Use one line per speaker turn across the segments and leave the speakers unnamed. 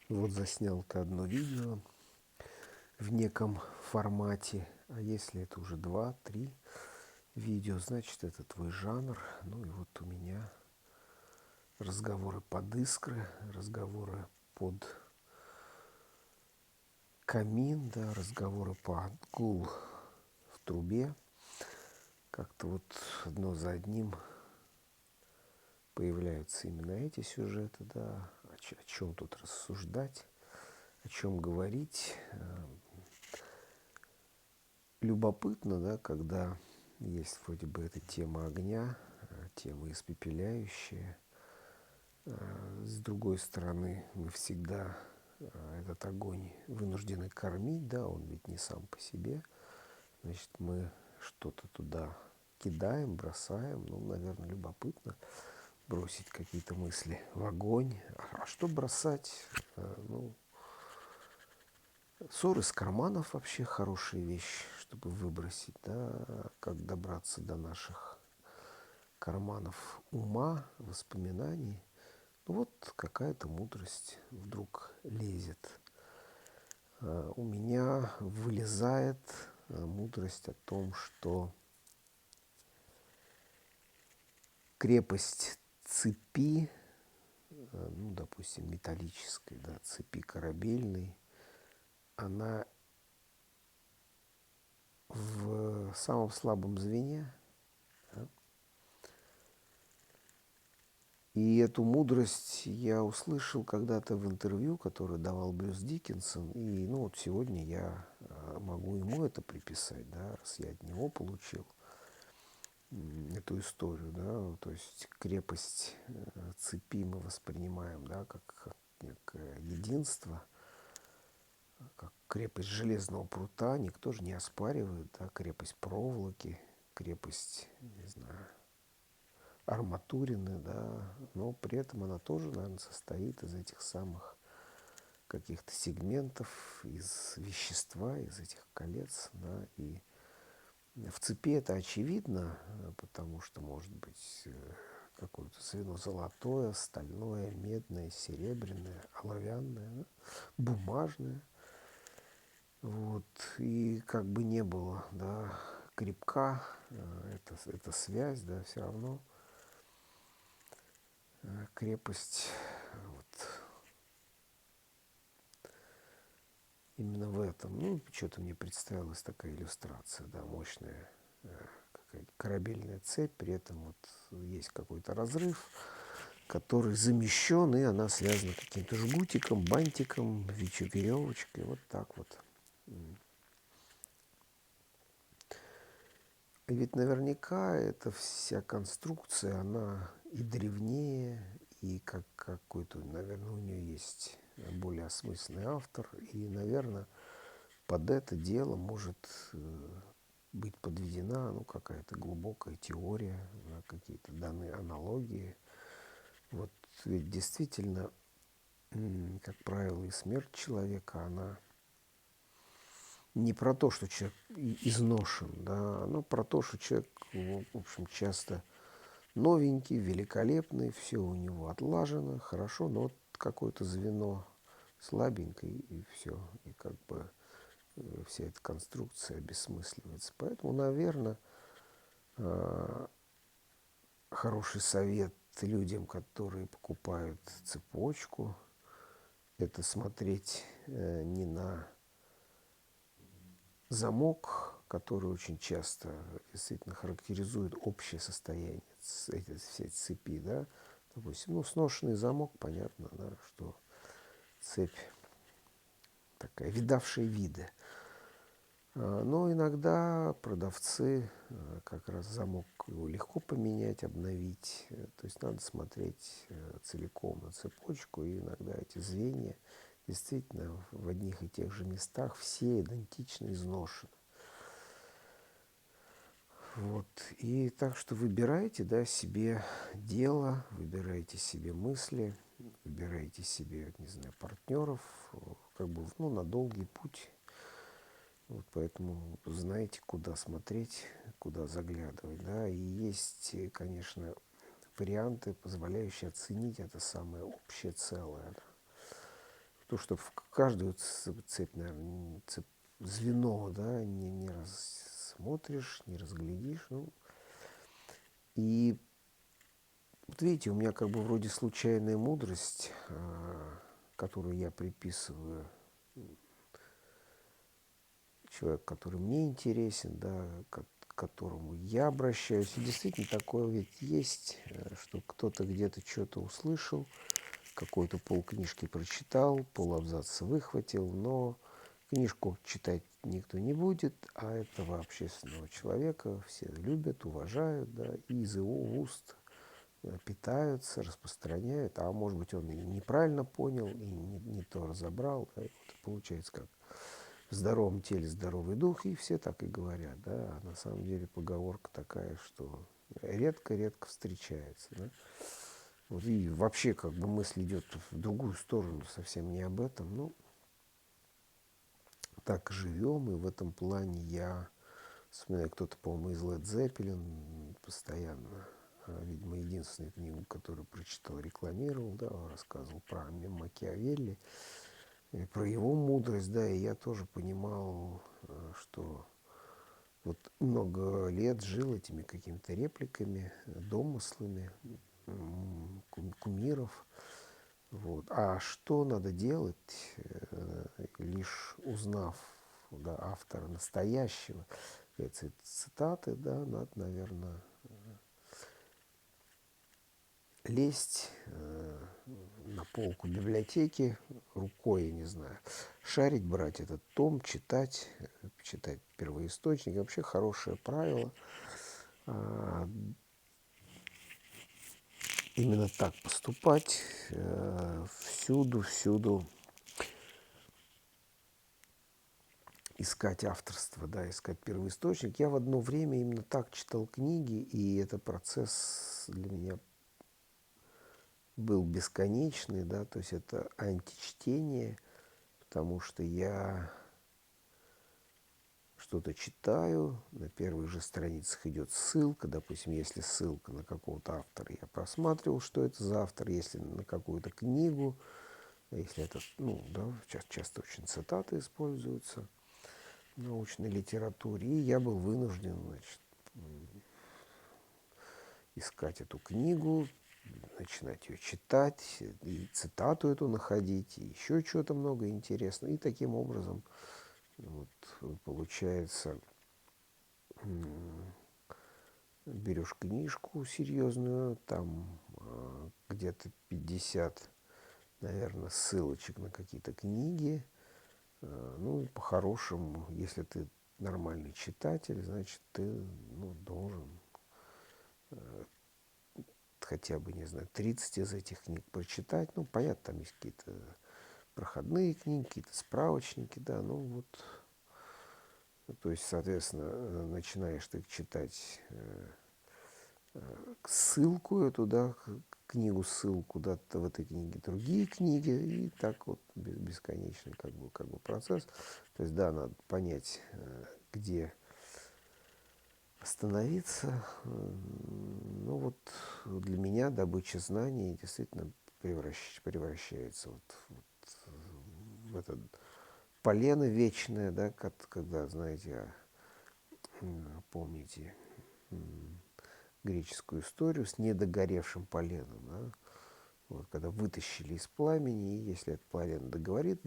Вот заснял ты одно видео в неком формате, а если это уже 2-3 видео, значит это твой жанр. Ну и вот у меня разговоры под искры, разговоры под камин, да, разговоры под гул в трубе. Как-то вот одно за одним появляются именно эти сюжеты, да, о чем тут рассуждать, о чем говорить. Любопытно, да, когда есть вроде бы эта тема огня, тема испепеляющая. С другой стороны, мы всегда этот огонь вынуждены кормить, да, он ведь не сам по себе. Значит, мы что-то туда кидаем, бросаем. Ну, наверное, любопытно бросить какие-то мысли в огонь. А что бросать? Ну, ссоры из карманов вообще хорошая вещь, чтобы выбросить, да, как добраться до наших карманов ума, воспоминаний. Ну вот какая-то мудрость вдруг лезет. У меня вылезает мудрость о том, что крепость цепи, ну, допустим, металлической, да, цепи корабельной, она в самом слабом звене. Да. И эту мудрость я услышал когда-то в интервью, которое давал Брюс Диккенсон. И ну, вот сегодня я могу ему это приписать, да, раз я от него получил эту историю. Да. То есть крепость цепи мы воспринимаем, да, как некое единство, как крепость железного прута. Никто же не оспаривает, да, крепость проволоки, крепость, не знаю, арматурины, да, но при этом она тоже, наверное, состоит из этих самых каких-то сегментов, из вещества, из этих колец, да, и в цепи это очевидно, потому что может быть какое-то звено золотое, стальное, медное, серебряное, оловянное, да, бумажное, вот, и как бы не было, да, крепка эта связь, да, все равно крепость вот именно в этом. Ну, что-то мне представилась такая иллюстрация, да, мощная какая-то корабельная цепь, при этом вот есть какой-то разрыв, который замещен, и она связана каким-то жгутиком, бантиком, веревочкой, вот так вот. И ведь наверняка эта вся конструкция, она и древнее, и как какой-то, наверное, у нее есть более осмысленный автор, и, наверное, под это дело может быть подведена ну, какая-то глубокая теория, какие-то данные аналогии. Вот ведь действительно, как правило, и смерть человека, она не про то, что человек изношен, да, но про то, что человек, в общем, часто новенький, великолепный, все у него отлажено, хорошо, но вот какое-то звено слабенькое, и все, и как бы вся эта конструкция обесмысливается. Поэтому, наверное, хороший совет людям, которые покупают цепочку, это смотреть не на замок, который очень часто действительно характеризует общее состояние всей цепи, да, допустим, ну, сношенный замок, понятно, да, что цепь такая, видавшая виды. Но иногда продавцы как раз замок его легко поменять, обновить. То есть надо смотреть целиком на цепочку, и иногда эти звенья действительно в одних и тех же местах все идентично изношены. Вот. И так что выбирайте, да, себе дело, выбирайте себе мысли, выбирайте себе, не знаю, партнеров, как бы, ну, на долгий путь. Вот поэтому знаете, куда смотреть, куда заглядывать, да. И есть, конечно, варианты, позволяющие оценить это самое общее целое. Да. то, что в каждую цепь, наверное, звено, да, не рассмотришь, не разглядишь. Ну, и вот видите, у меня как бы вроде случайная мудрость, которую я приписываю человеку, который мне интересен, да, к которому я обращаюсь. И действительно такое ведь есть, что кто-то где-то что-то услышал, какой-то полкнижки прочитал, полабзаца выхватил, но книжку читать никто не будет, а этого общественного человека все любят, уважают, да, и из его уст питаются, распространяют, а может быть он и неправильно понял, и не то разобрал, да, и вот получается как в здоровом теле здоровый дух, и все так и говорят, да, а на самом деле поговорка такая, что редко-редко встречается, да. Вот и вообще как бы мысль идет в другую сторону, совсем не об этом, ну, так живем, и в этом плане я вспоминаю, кто-то, по-моему, из Led Zeppelin постоянно, видимо, единственную книгу, которую прочитал, рекламировал, да, он рассказывал про Макиавелли, и про его мудрость, да, и я тоже понимал, что вот много лет жил этими какими-то репликами, домыслами, кумиров. Вот. А что надо делать, лишь узнав, да, автора настоящего, эти цитаты, да, надо, наверное, лезть на полку библиотеки рукой, я не знаю, шарить, брать этот том, читать, читать первоисточники. Вообще хорошее правило. А, именно так поступать, всюду искать авторство, да, искать первоисточник. Я в одно время именно так читал книги, и это процесс для меня был бесконечный, да, то есть это античтение, потому что я что-то читаю, на первых же страницах идет ссылка, допустим, если ссылка на какого-то автора, я просматривал, что это за автор, если на какую-то книгу, если это, ну, да, часто очень цитаты используются в научной литературе, и я был вынужден, значит, искать эту книгу, начинать ее читать, и цитату эту находить, и еще что-то много интересного. И таким образом вот, получается, берешь книжку серьезную, там где-то 50, наверное, ссылочек на какие-то книги. Ну, по-хорошему, если ты нормальный читатель, значит, ты, ну, должен хотя бы, не знаю, 30 из этих книг прочитать. Ну, понятно, там есть какие-то проходные книги, какие-то справочники, да, ну вот, то есть, соответственно, начинаешь ты читать ссылку эту, да, книгу ссылку, да, в этой книге другие книги, и так вот бесконечный как бы процесс. То есть, да, надо понять, где остановиться. Ну вот для меня добыча знаний действительно превращается в это полено вечное, да, когда, знаете, помните греческую историю с недогоревшим поленом, да? Вот, когда вытащили из пламени, и если это полено догорит,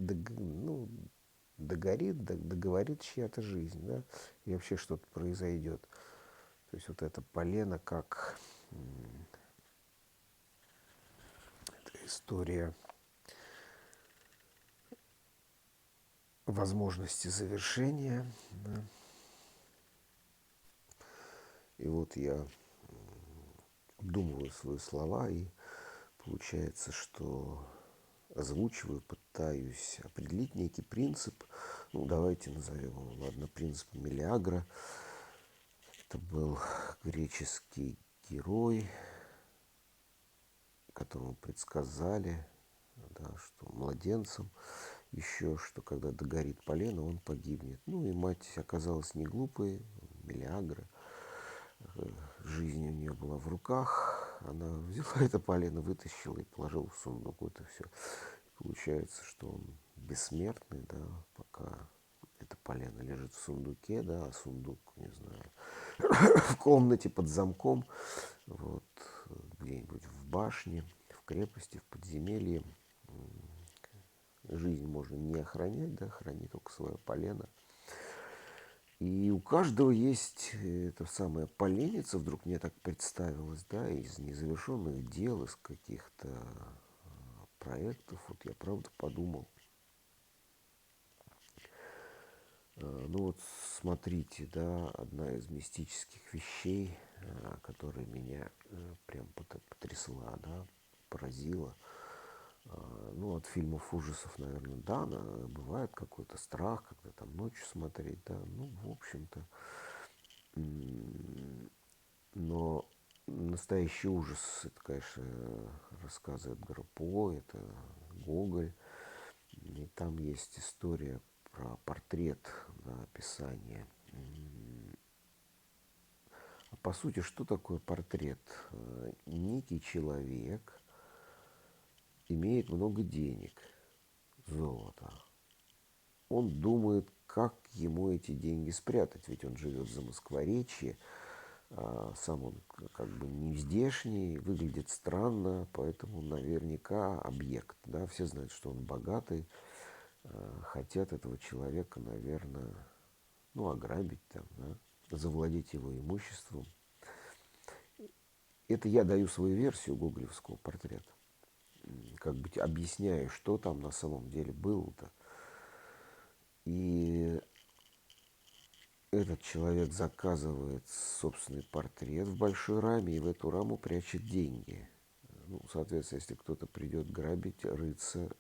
договорит чья-то жизнь, да, и вообще что-то произойдет. То есть вот это полено как эта история возможности завершения. Да. И вот я обдумываю свои слова, и получается, что озвучиваю, пытаюсь определить некий принцип. Ну, давайте назовем его, ладно, принцип Мелиагра. Это был греческий герой, которому предсказали, да, что младенцем еще, что когда догорит полено, он погибнет. Ну и мать оказалась не глупой, Мелиагра. Жизнь у нее была в руках. Она взяла это полено, вытащила и положила в сундук. Вот и все. получается, что он бессмертный, да, пока это полено лежит в сундуке, да, а сундук, не знаю, в комнате под замком, вот, где-нибудь в башне, в крепости, в подземелье. Жизнь можно не охранять, да, храни только свое полено. И у каждого есть эта самая поленница, вдруг мне так представилось, да, из незавершенных дел, из каких-то проектов. Вот я правда подумал, ну вот смотрите, да, одна из мистических вещей, которая меня прям потрясла, да, поразила. Ну, от фильмов ужасов, наверное, да, бывает какой-то страх, когда там ночью смотреть, да, ну, в общем-то. Но настоящий ужас, это, конечно, рассказы Эдгара По, это Гоголь. И там есть история про портрет, да, описание. А по сути, что такое портрет? Некий человек имеет много денег, золота. Он думает, как ему эти деньги спрятать, ведь он живет в Замоскворечье, сам он как бы не здешний, выглядит странно, поэтому наверняка объект. Да? Все знают, что он богатый, хотят этого человека, наверное, ну, ограбить, там, да? Завладеть его имуществом. Это я даю свою версию гоголевского портрета. Как бы объясняю, что там на самом деле было-то. И этот человек заказывает собственный портрет в большой раме и в эту раму прячет деньги. Ну, соответственно, если кто-то придет грабить, рыться,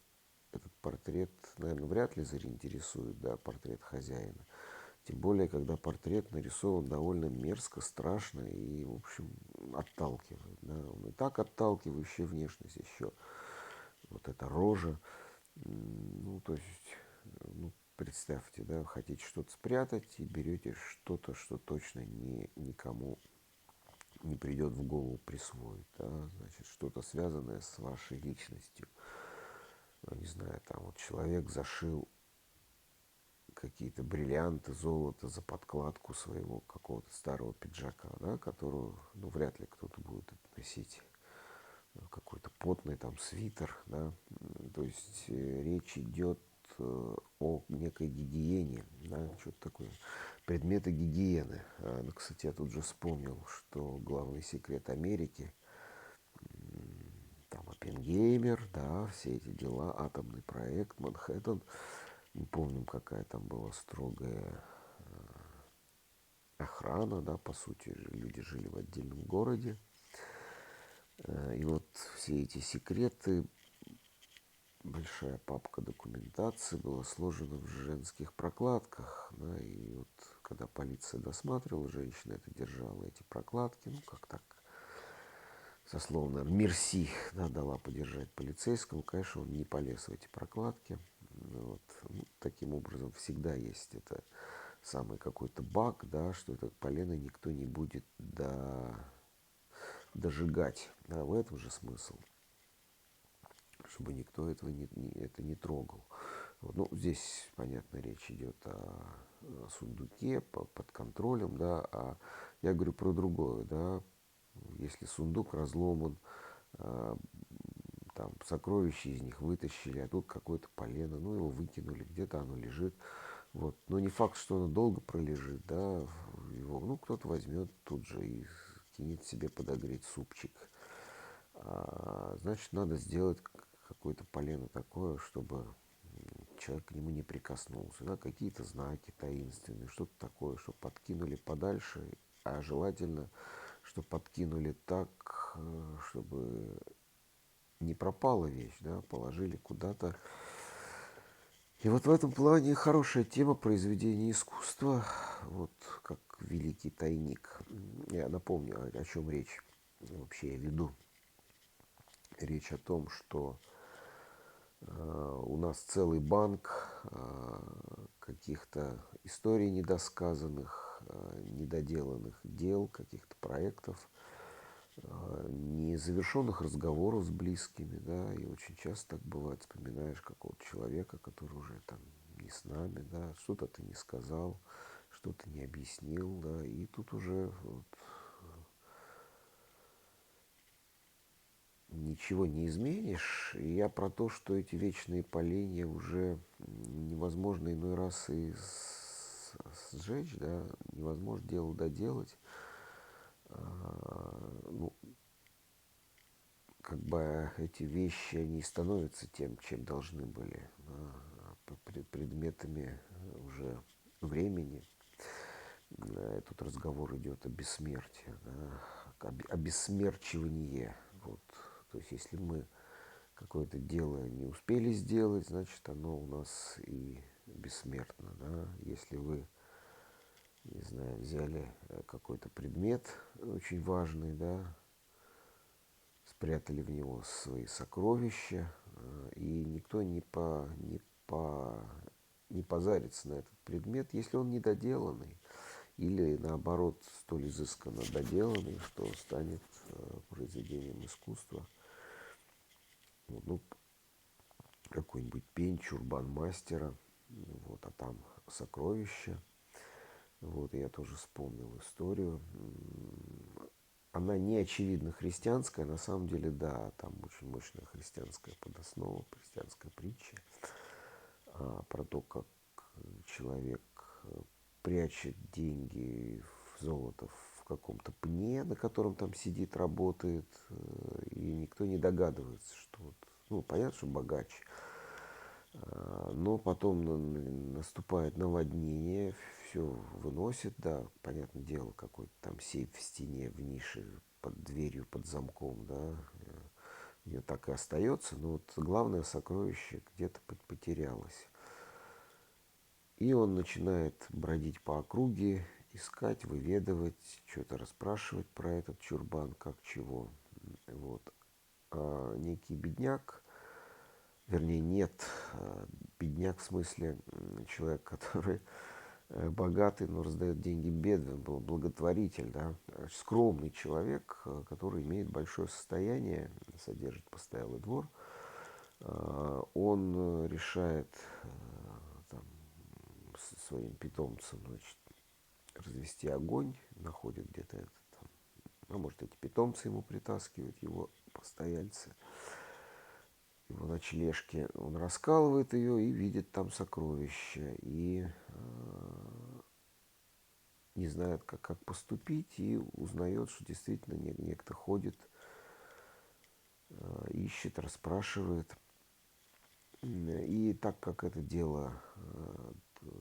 этот портрет, наверное, вряд ли заинтересует, да, портрет хозяина. Тем более, когда портрет нарисован довольно мерзко, страшно и, в общем, отталкивает. Да. Он и так отталкивающая внешность еще. Вот эта рожа. Ну, то есть, ну, представьте, да, хотите что-то спрятать и берете что-то, что точно никому не придет в голову присвоить, да, значит, что-то связанное с вашей личностью. Ну, не знаю, там вот человек зашил какие-то бриллианты, золото за подкладку своего какого-то старого пиджака, да, которую, ну, вряд ли кто-то будет носить. Какой-то потный там свитер, да, то есть речь идет о некой гигиене, да, что-то такое, предметы гигиены. Ну, кстати, я тут же вспомнил, что главный секрет Америки, там Оппенгеймер, да, все эти дела, атомный проект, Манхэттен, не помним, какая там была строгая охрана, да, по сути, люди жили в отдельном городе. И вот все эти секреты, большая папка документации была сложена в женских прокладках. Да, и вот когда полиция досматривала, женщина это держала, эти прокладки, ну как так, со словом, наверное, мерси, да, дала подержать полицейскому, конечно, он не полез в эти прокладки. Вот. Ну, таким образом, всегда есть это самый какой-то баг, да, что это полено никто не будет дожигать. Да, в этом же смысл, чтобы никто это не трогал. Вот, ну, здесь, понятно, речь идет о сундуке под контролем, да, а я говорю про другое, да, если сундук разломан, а, там сокровища из них вытащили, а тут какое-то полено, ну, его выкинули, где-то оно лежит, вот, но не факт, что оно долго пролежит, да, его, ну, кто-то возьмет тут же и кинет себе подогреть супчик. Значит, надо сделать какое-то полено такое, чтобы человек к нему не прикоснулся. Да, какие-то знаки таинственные, что-то такое, что подкинули подальше, а желательно, что подкинули так, чтобы не пропала вещь, да, положили куда-то. И вот в этом плане хорошая тема произведения искусства, вот как великий тайник. Я напомню, о чем речь вообще я веду. Речь о том, что у нас целый банк каких-то историй недосказанных, недоделанных дел, каких-то проектов, незавершенных разговоров с близкими, да, и очень часто так бывает, вспоминаешь какого-то человека, который уже там не с нами, да, что-то ты не сказал, что-то не объяснил, да, и тут уже вот ничего не изменишь. И я про то, что эти вечные поленья уже невозможно иной раз и сжечь, да, невозможно дело доделать. Ну, как бы эти вещи, они становятся тем, чем должны были, да, предметами уже времени. Тут разговор идет о бессмертии, да, о бессмерчивании. Вот. То есть, если мы какое-то дело не успели сделать, значит, оно у нас и бессмертно. Да? Если вы, не знаю, взяли какой-то предмет очень важный, да, спрятали в него свои сокровища, и никто не позарится на этот предмет, если он недоделанный, или наоборот столь изысканно доделанный, что станет произведением искусства. Ну, какой-нибудь пень, чурбан мастера, вот, а там сокровища. Вот, я тоже вспомнил историю. Она не очевидно христианская, на самом деле, да, там очень мощная христианская подоснова, христианская притча про то, как человек прячет деньги в золото в каком-то пне, на котором там сидит, работает, и никто не догадывается, что вот, ну, понятно, что богаче. Но потом наступает наводнение, все выносит, да, понятное дело, какой-то там сейф в стене, в нише, под дверью, под замком, да, у нее так и остается, но вот главное сокровище где-то потерялось. И он начинает бродить по округе, искать, выведывать, что-то расспрашивать про этот чурбан, как чего. Вот. А некий бедняк, вернее, нет, бедняк в смысле человек, который богатый, но раздает деньги бедным, был благотворитель, да, скромный человек, который имеет большое состояние, содержит постоялый двор, он решает там, со своим питомцем, значит, развести огонь, находит где-то это там, а может эти питомцы ему притаскивают, его постояльцы, его ночлежки, он раскалывает ее и видит там сокровища, и не знает, как поступить, и узнает, что действительно некто ходит, ищет, расспрашивает. И так как это дело,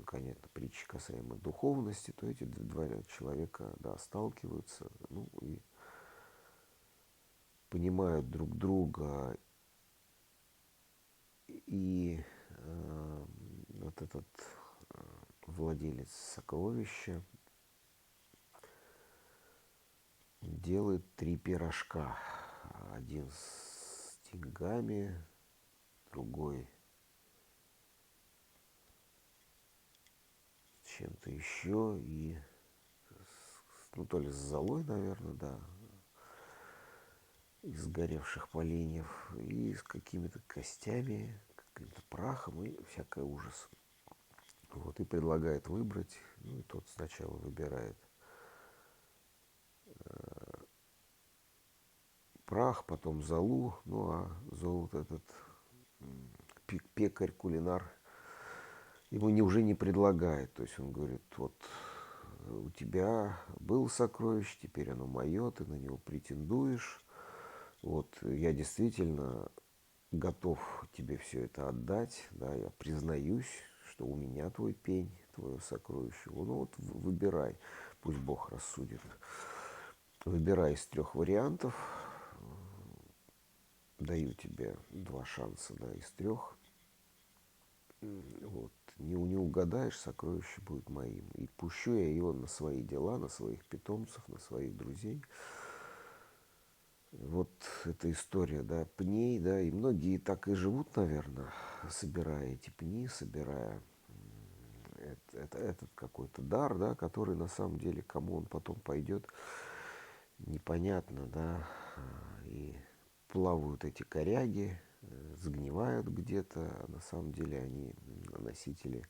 конечно, притчи касаемо духовности, то эти два человека, да, сталкиваются, ну, и понимают друг друга, и вот этот владелец сокровища делает 3 пирожка. Один с деньгами, другой с чем-то еще, и, ну, то ли с золой, наверное, да, из сгоревших поленьев, и с какими-то костями, каким-то прахом, и всякий ужас. Вот, и предлагает выбрать, ну, и тот сначала выбирает прах, потом золу, ну, а золото этот пекарь, кулинар, ему уже не предлагает. То есть он говорит, вот у тебя было сокровище, теперь оно мое, ты на него претендуешь. Вот я действительно готов тебе все это отдать, да, я признаюсь, что у меня твой пень, твое сокровище. Ну вот выбирай, пусть Бог рассудит. Выбирай из 3 вариантов, даю тебе 2 шанса, да, из 3. Вот. Не угадаешь, сокровище будет моим. И пущу я его на свои дела, на своих питомцев, на своих друзей. Вот эта история, да, пней, да, и многие так и живут, наверное, собирая эти пни, собирая этот какой-то дар, да, который на самом деле, кому он потом пойдет, непонятно, да, и плавают эти коряги, сгнивают где-то, а на самом деле они носители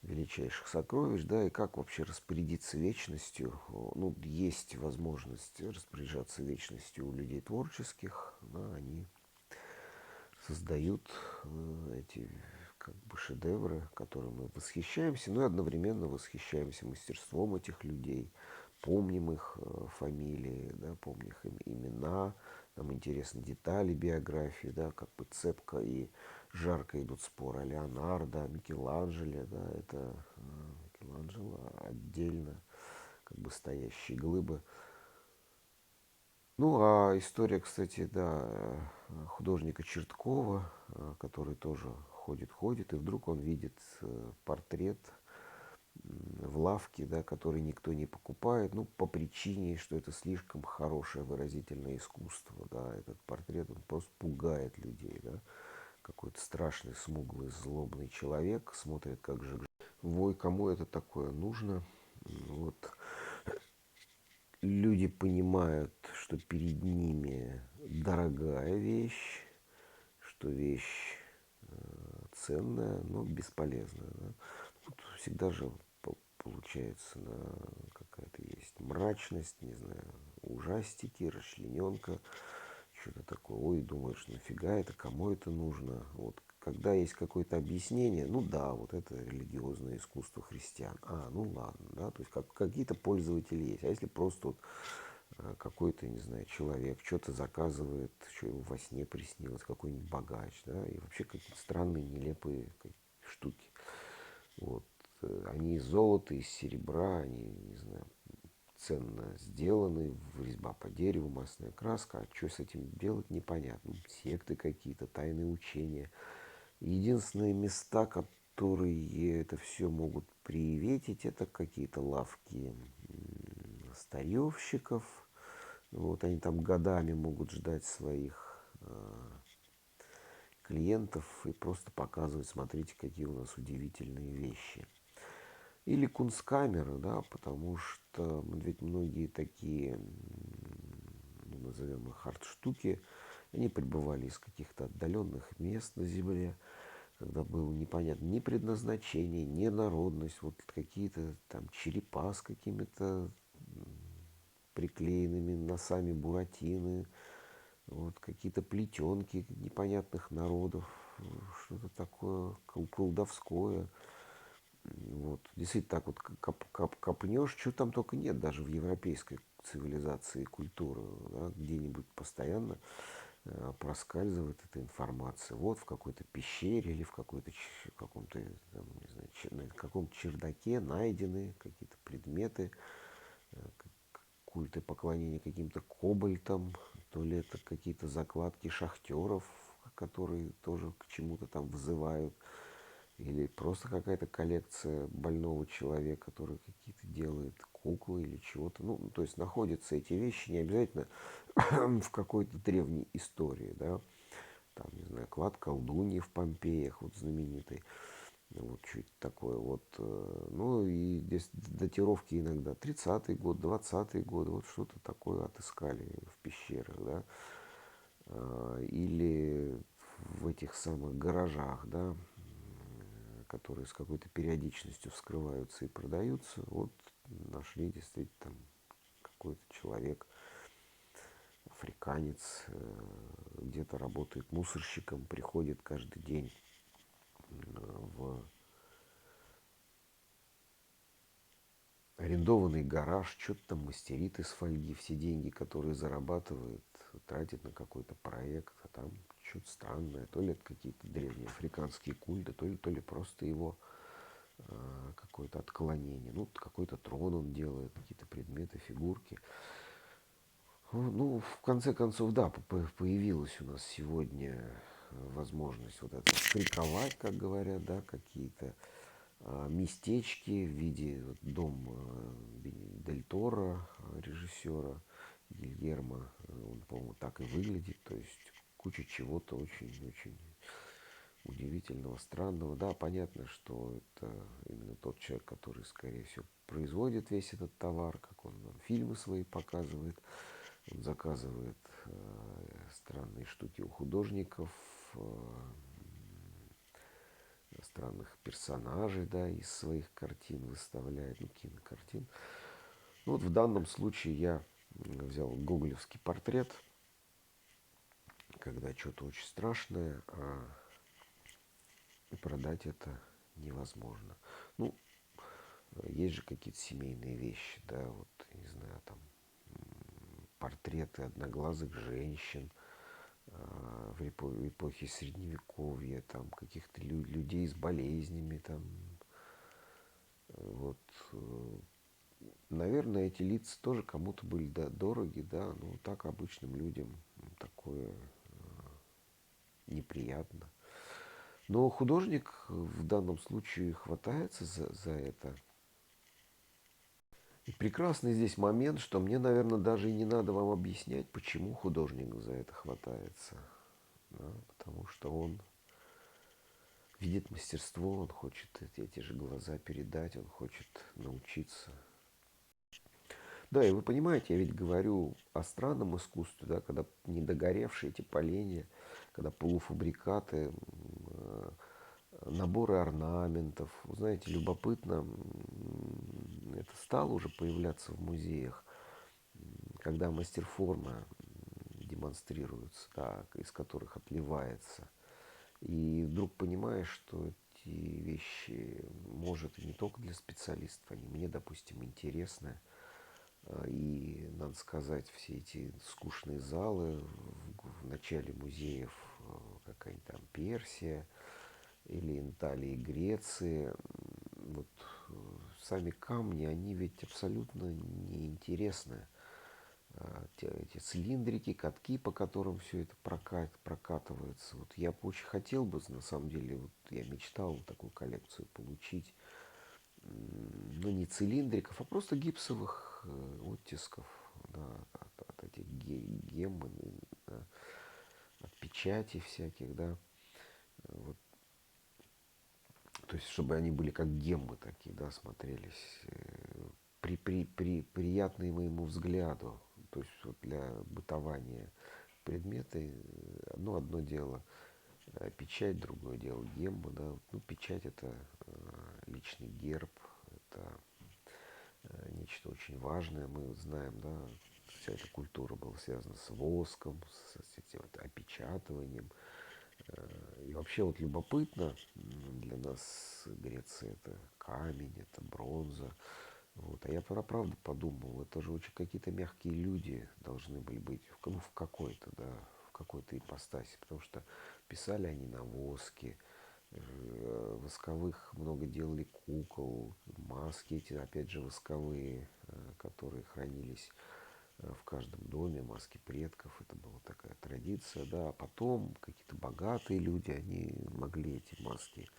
величайших сокровищ, да, и как вообще распорядиться вечностью. Ну, есть возможность распоряжаться вечностью у людей творческих, да, они создают эти как бы шедевры, которыми мы восхищаемся, но и одновременно восхищаемся мастерством этих людей, помним их фамилии, да, помним их имена, нам интересны детали биографии, да, как бы цепко и жарко идут споры о Леонардо, о Микеланджеле, да, это Микеланджело отдельно, как бы стоящие глыбы. Ну, а история, кстати, да, художника Черткова, который тоже ходит, и вдруг он видит портрет в лавке, да, который никто не покупает, ну, по причине, что это слишком хорошее выразительное искусство, да, этот портрет, он просто пугает людей, да, какой-то страшный, смуглый, злобный человек смотрит, как же, вой, кому это такое нужно, вот, люди понимают, что перед ними дорогая вещь, что вещь ценная, но бесполезная. Да. Тут всегда же получается какая-то есть мрачность, не знаю, ужастики, расчлененка, что-то такое. Ой, думаешь, нафига это, кому это нужно? Вот когда есть какое-то объяснение, ну да, вот это религиозное искусство христиан. А, ну ладно, да, то есть какие-то пользователи есть. А если просто вот какой-то, не знаю, человек что-то заказывает, что ему во сне приснилось, какой-нибудь богач, да, и вообще какие-то странные, нелепые штуки. Вот. Они из золота, из серебра, они, не знаю, ценно сделаны, резьба по дереву, масляная краска, а что с этим делать, непонятно. Секты какие-то, тайные учения. Единственные места, которые это все могут приветить, это какие-то лавки старьевщиков. Вот они там годами могут ждать своих клиентов и просто показывать, смотрите, какие у нас удивительные вещи. Или кунсткамеры, да, потому что ведь многие такие, ну, назовем их арт-штуки, они пребывали из каких-то отдаленных мест на Земле, когда было непонятно ни предназначение, ни народность, вот какие-то там черепа с какими-то приклеенными носами буратины, вот какие-то плетенки непонятных народов, что-то такое колдовское. Вот. Действительно, так вот копнешь, что там только нет, даже в европейской цивилизации и культуры, да, где-нибудь постоянно проскальзывает эта информация. Вот в какой-то пещере или в каком-то, там, не знаю, на каком-то чердаке найдены какие-то предметы, культы поклонения каким-то кобальтам, то ли это какие-то закладки шахтеров, которые тоже к чему-то там взывают, или просто какая-то коллекция больного человека, который какие-то делает куклы или чего-то. Ну, то есть находятся эти вещи не обязательно в какой-то древней истории, да, там, не знаю, клад колдуньи в Помпеях, вот знаменитый, вот чуть такое вот, ну и здесь датировки иногда 30-й год, 20-й год, вот что-то такое отыскали в пещерах, да, или в этих самых гаражах, да, которые с какой-то периодичностью вскрываются и продаются, вот нашли действительно там какой-то человек, африканец, где-то работает мусорщиком, приходит каждый день в арендованный гараж, что-то там мастерит из фольги, все деньги, которые зарабатывает, тратит на какой-то проект, а там что-то странное, то ли это какие-то древние африканские культы, то ли просто его какое-то отклонение. Ну, какой-то трон он делает, какие-то предметы, фигурки. Ну, в конце концов, да, появилась у нас сегодня возможность вот это фриковать, как говорят, да, какие-то местечки в виде вот, дом Дель Торо, режиссера Гильермо. Он, по-моему, так и выглядит. То есть куча чего-то очень-очень удивительного, странного. Да, понятно, что это именно тот человек, который, скорее всего, производит весь этот товар, как он нам фильмы свои показывает. Он заказывает странные штуки у художников, странных персонажей, да, из своих картин выставляет, ну, кинокартин. Ну, вот в данном случае я взял гоголевский портрет, когда что-то очень страшное, и продать это невозможно. Ну, есть же какие-то семейные вещи, да, вот, не знаю, там, портреты одноглазых женщин в эпохе Средневековья, там, каких-то людей с болезнями, там, вот. Наверное, эти лица тоже кому-то были, да, дороги, да, но так обычным людям такое неприятно. Но художник в данном случае хватается за это. И прекрасный здесь момент, что мне, наверное, даже и не надо вам объяснять, почему художник за это хватается. Да, потому что он видит мастерство, он хочет эти же глаза передать, он хочет научиться. Да, и вы понимаете, я ведь говорю о странном искусстве, да, когда недогоревшие эти поленья, когда полуфабрикаты, наборы орнаментов. Вы знаете, любопытно, это стало уже появляться в музеях, когда мастер-форма демонстрируется, да, из которых отливается. И вдруг понимаешь, что эти вещи, может, и не только для специалистов, они мне, допустим, интересны. И, надо сказать, все эти скучные залы в начале музеев, какая-нибудь там Персия или Италии, Греции, вот сами камни, они ведь абсолютно неинтересны. Эти цилиндрики, катки, по которым все это прокатывается. Вот я бы очень хотел бы, на самом деле, вот я мечтал такую коллекцию получить, но не цилиндриков, а просто гипсовых оттисков, да, от этих гемм, да, от печати всяких, да, вот, то есть чтобы они были как геммы такие, да, смотрелись, приятные моему взгляду, то есть вот для бытования предметы, ну, одно дело печать, другое дело гемма, да, ну, печать это личный герб, это нечто очень важное. Мы знаем, да, вся эта культура была связана с воском, с этим вот опечатыванием. И вообще вот любопытно, для нас Греция это камень, это бронза. Вот. А я правда подумал, это же очень какие-то мягкие люди должны были быть, ну, в какой-то, да, в какой-то ипостаси, потому что писали они на воске, восковых много делали кукол, маски эти, опять же, восковые, которые хранились в каждом доме, маски предков, это была такая традиция, да, а потом какие-то богатые люди, они могли эти маски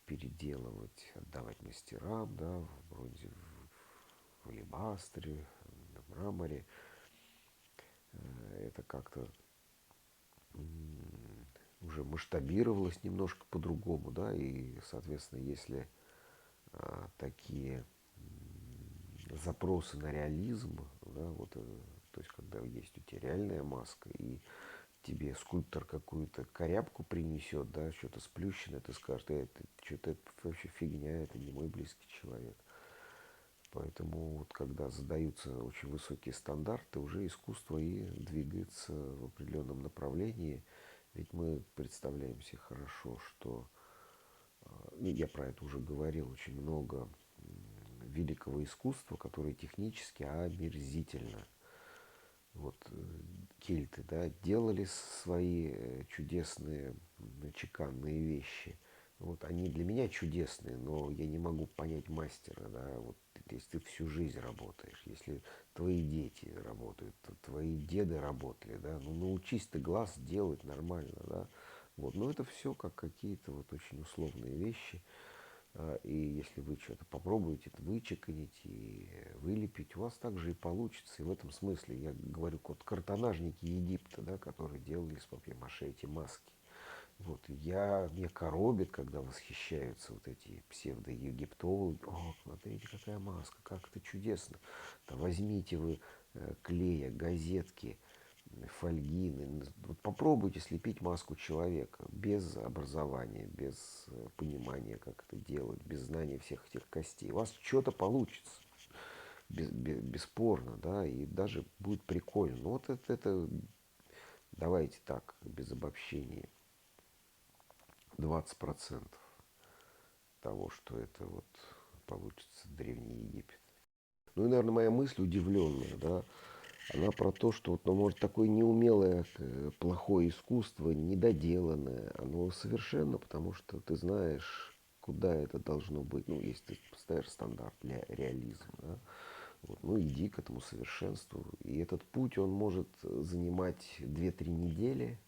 переделывать, отдавать мастерам, да, в бронзе, в алебастре, в мраморе. Это как-то уже масштабировалось немножко по-другому, да, и, соответственно, если такие запросы на реализм, да, вот, то есть когда есть у тебя реальная маска, и тебе скульптор какую-то корябку принесет, да, что-то сплющенное, ты скажешь, это что-то это вообще фигня, это не мой близкий человек. Поэтому вот когда задаются очень высокие стандарты, уже искусство и двигается в определенном направлении. Ведь мы представляем себе хорошо, что, ну, я про это уже говорил, очень много великого искусства, которое технически омерзительно. Вот кельты, да, делали свои чудесные чеканные вещи. Вот они для меня чудесные, но я не могу понять мастера, да, вот если ты всю жизнь работаешь, если твои дети работают, твои деды работали, да, ну научись ты глаз делать нормально, да, вот, но это все как какие-то вот очень условные вещи. И если вы что-то попробуете это вычеканить и вылепить, у вас также и получится. И в этом смысле я говорю, вот картонажники Египта, да, которые делали из папье-маше эти маски. Вот, меня коробит, когда восхищаются вот эти псевдоегиптологи. О, смотрите, какая маска, как это чудесно. Да возьмите вы клея, газетки, фольги. Вот попробуйте слепить маску человека без образования, без понимания, как это делать, без знания всех этих костей. У вас что-то получится. Бесспорно, да, и даже будет прикольно. Ну вот это давайте так, без обобщения, 20% того, что это вот получится Древний Египет. Ну и, наверное, моя мысль удивленная, да, она про то, что вот, ну, может, такое неумелое, плохое искусство, недоделанное, оно совершенно, потому что ты знаешь, куда это должно быть. Ну, если ты поставишь стандарт для реализма, да, вот, ну, иди к этому совершенству. И этот путь, он может занимать 2-3 недели,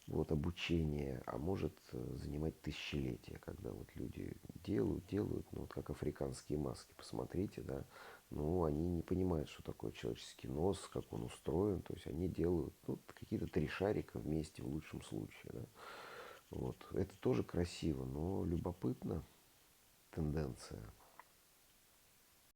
вот, обучение, а может занимать тысячелетия, когда вот люди делают, ну, вот как африканские маски, посмотрите, да, ну, они не понимают, что такое человеческий нос, как он устроен, то есть они делают, ну, какие-то 3 шарика вместе в лучшем случае, да. Вот, это тоже красиво, но любопытно тенденция.